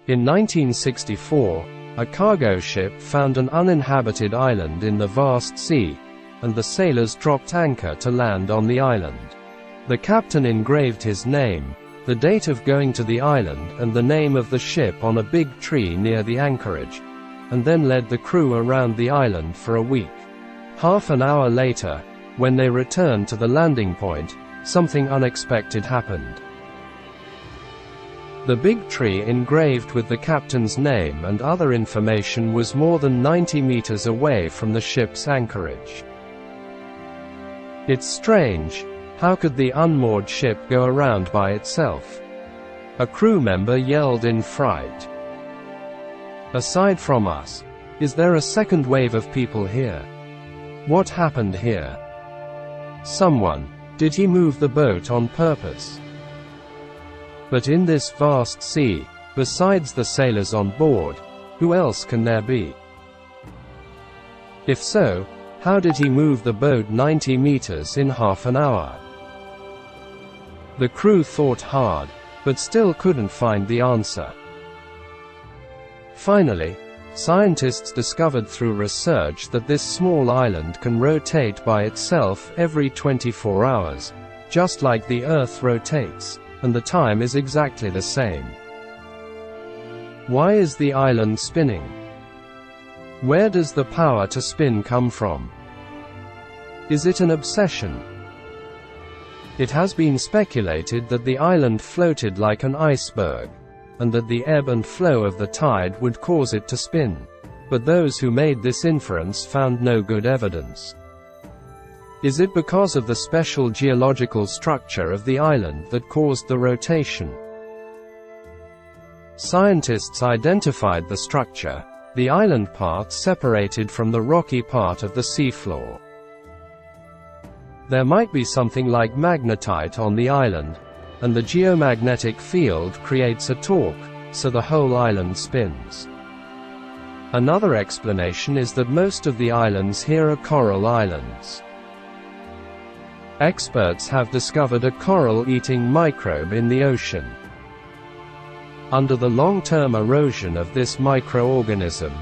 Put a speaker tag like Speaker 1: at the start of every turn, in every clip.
Speaker 1: In 1964, a cargo ship found an uninhabited island in the vast sea, and the sailors dropped anchor to land on the island. The captain engraved his name, the date of going to the island, and the name of the ship on a big tree near the anchorage, and then led the crew around the island for a week. Half an hour later, when they returned to the landing point, something unexpected happened. The big tree engraved with the captain's name and other information was more than 90 meters away from the ship's anchorage. It's strange. How could the unmoored ship go around by itself? A crew member yelled in fright. Aside from us, is there a second wave of people here? What happened here? Someone. Did he move the boat on purpose? But in this vast sea, besides the sailors on board, who else can there be? If so, how did he move the boat 90 meters in half an hour? The crew thought hard, but still couldn't find the answer. Finally, scientists discovered through research that this small island can rotate by itself every 24 hours, just like the Earth rotates, and the time is exactly the same. Why is the island spinning? Where does the power to spin come from? Is it an obsession? It has been speculated that the island floated like an iceberg, and that the ebb and flow of the tide would cause it to spin, but those who made this inference found no good evidence. Is it because of the special geological structure of the island that caused the rotation? Scientists identified the structure, the island part separated from the rocky part of the seafloor. There might be something like magnetite on the island, and the geomagnetic field creates a torque, so the whole island spins. Another explanation is that most of the islands here are coral islands. Experts have discovered a coral-eating microbe in the ocean. Under the long-term erosion of this microorganism,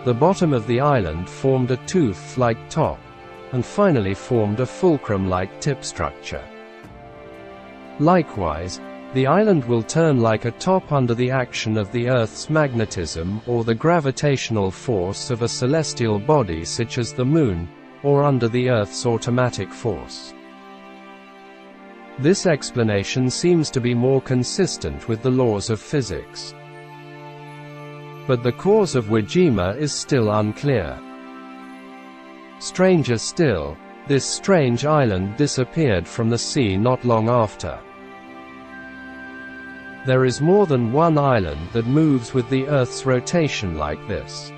Speaker 1: the bottom of the island formed a tooth-like top, and finally formed a fulcrum-like tip structure. Likewise, the island will turn like a top under the action of the Earth's magnetism or the gravitational force of a celestial body such as the Moon, or under the Earth's automatic force. This explanation seems to be more consistent with the laws of physics. But the cause of Wajima is still unclear. Stranger still, this strange island disappeared from the sea not long after. There is more than one island that moves with the Earth's rotation like this.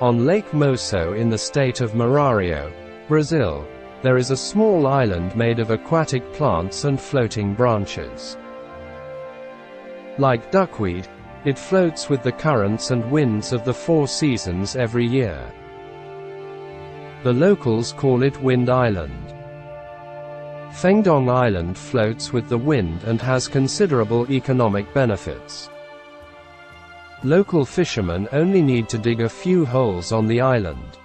Speaker 1: On Lake Moço in the state of Maranhão, Brazil, there is a small island made of aquatic plants and floating branches. Like duckweed, it floats with the currents and winds of the 4 seasons every year. The locals call it Wind Island. Fengdong Island floats with the wind and has considerable economic benefits. Local fishermen only need to dig a few holes on the island.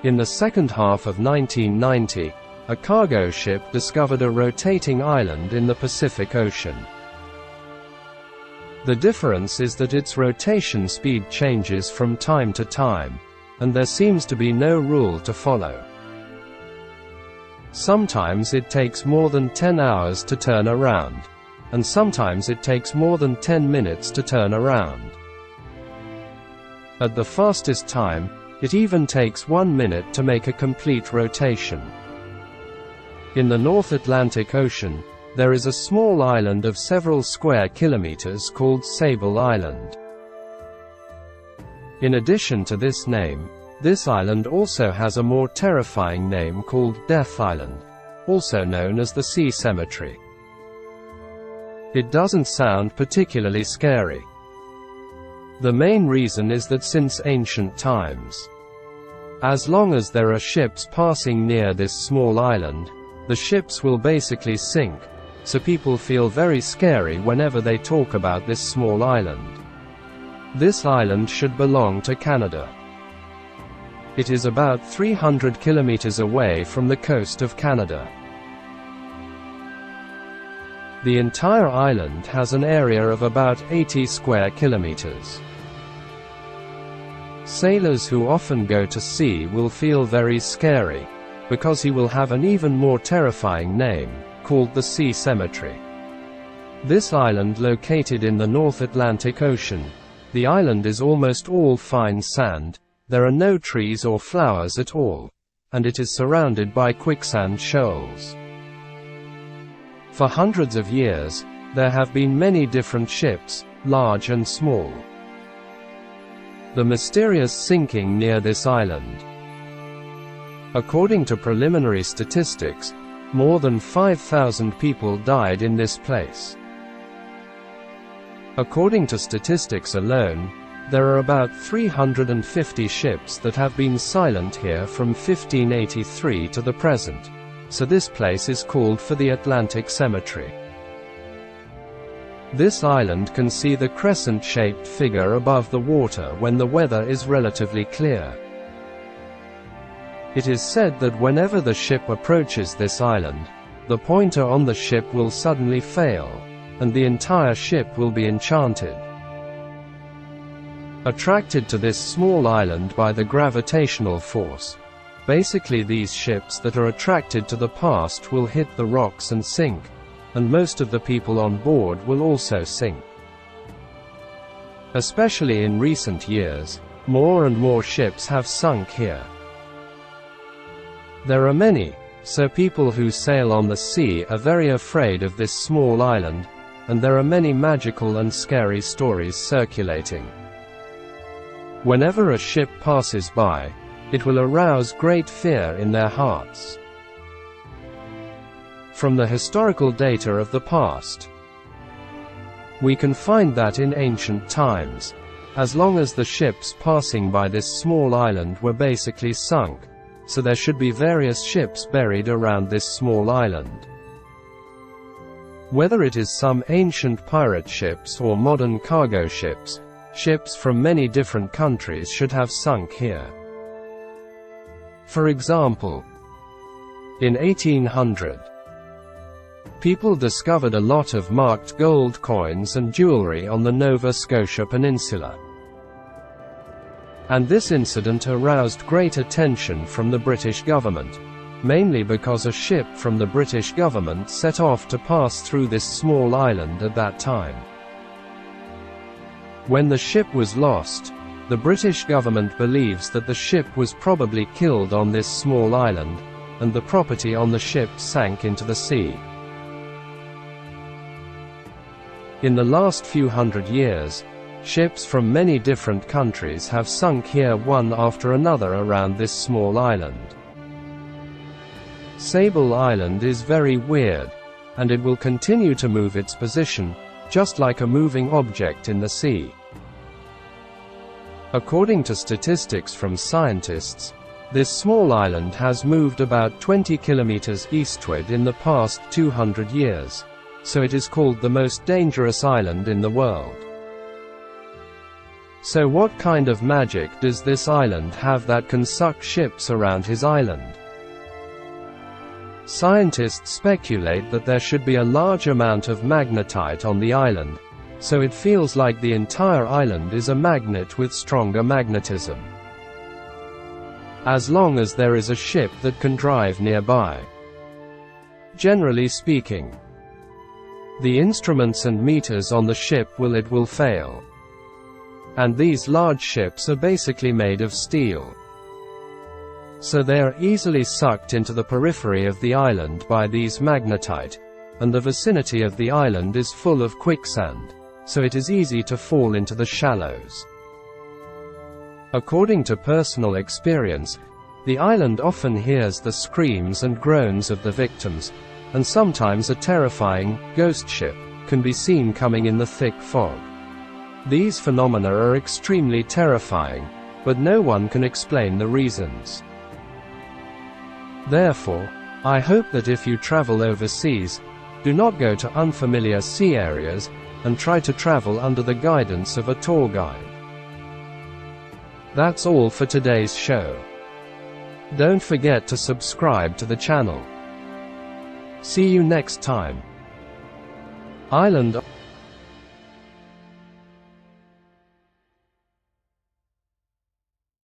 Speaker 1: In the second half of 1990, a cargo ship discovered a rotating island in the Pacific Ocean. The difference is that its rotation speed changes from time to time, and there seems to be no rule to follow. Sometimes it takes more than 10 hours to turn around, and sometimes it takes more than 10 minutes to turn around. At the fastest time, it even takes 1 minute to make a complete rotation. In the North Atlantic Ocean, there is a small island of several square kilometers called Sable Island. In addition to this name, this island also has a more terrifying name called Death Island, also known as the Sea Cemetery. It doesn't sound particularly scary. The main reason is that since ancient times, as long as there are ships passing near this small island, the ships will basically sink, so people feel very scary whenever they talk about this small island. This island should belong to Canada. It is about 300 kilometers away from the coast of Canada. The entire island has an area of about 80 square kilometers. Sailors who often go to sea will feel very scary, because he will have an even more terrifying name, called the Sea Cemetery. This island, located in the North Atlantic Ocean, the island is almost all fine sand, there are no trees or flowers at all, and it is surrounded by quicksand shoals. For hundreds of years, there have been many different ships, large and small. The mysterious sinking near this island. According to preliminary statistics, more than 5,000 people died in this place. According to statistics alone, there are about 350 ships that have been silent here from 1583 to the present, so this place is called for the Atlantic Cemetery. This island can see the crescent-shaped figure above the water when the weather is relatively clear. It is said that whenever the ship approaches this island, the pointer on the ship will suddenly fail, and the entire ship will be enchanted. Attracted to this small island by the gravitational force, basically these ships that are attracted to the past will hit the rocks and sink, and most of the people on board will also sink. Especially in recent years, more and more ships have sunk here. There are many, so people who sail on the sea are very afraid of this small island, and there are many magical and scary stories circulating. Whenever a ship passes by, it will arouse great fear in their hearts. From the historical data of the past, we can find that in ancient times, as long as the ships passing by this small island were basically sunk, so there should be various ships buried around this small island. Whether it is some ancient pirate ships or modern cargo ships, ships from many different countries should have sunk here. For example, in 1800, people discovered a lot of marked gold coins and jewelry on the Nova Scotia Peninsula. And this incident aroused great attention from the British government, mainly because a ship from the British government set off to pass through this small island at that time. When the ship was lost, the British government believes that the ship was probably killed on this small island, and the property on the ship sank into the sea. In the last few hundred years, ships from many different countries have sunk here one after another around this small island. Sable Island is very weird, and it will continue to move its position, just like a moving object in the sea. According to statistics from scientists, this small island has moved about 20 kilometers eastward in the past 200 years, so it is called the most dangerous island in the world. So what kind of magic does this island have that can suck ships around his island? Scientists speculate that there should be a large amount of magnetite on the island, so it feels like the entire island is a magnet with stronger magnetism. As long as there is a ship that can drive nearby. Generally speaking, the instruments and meters on the ship will fail. And these large ships are basically made of steel. So they are easily sucked into the periphery of the island by these magnetite, and the vicinity of the island is full of quicksand, so it is easy to fall into the shallows. According to personal experience, the island often hears the screams and groans of the victims, and sometimes a terrifying ghost ship can be seen coming in the thick fog. These phenomena are extremely terrifying, but no one can explain the reasons. Therefore, I hope that if you travel overseas, Do not go to unfamiliar sea areas, and try to travel under the guidance of a tour guide. That's all for today's show. Don't forget to subscribe to the channel. See you next time. Island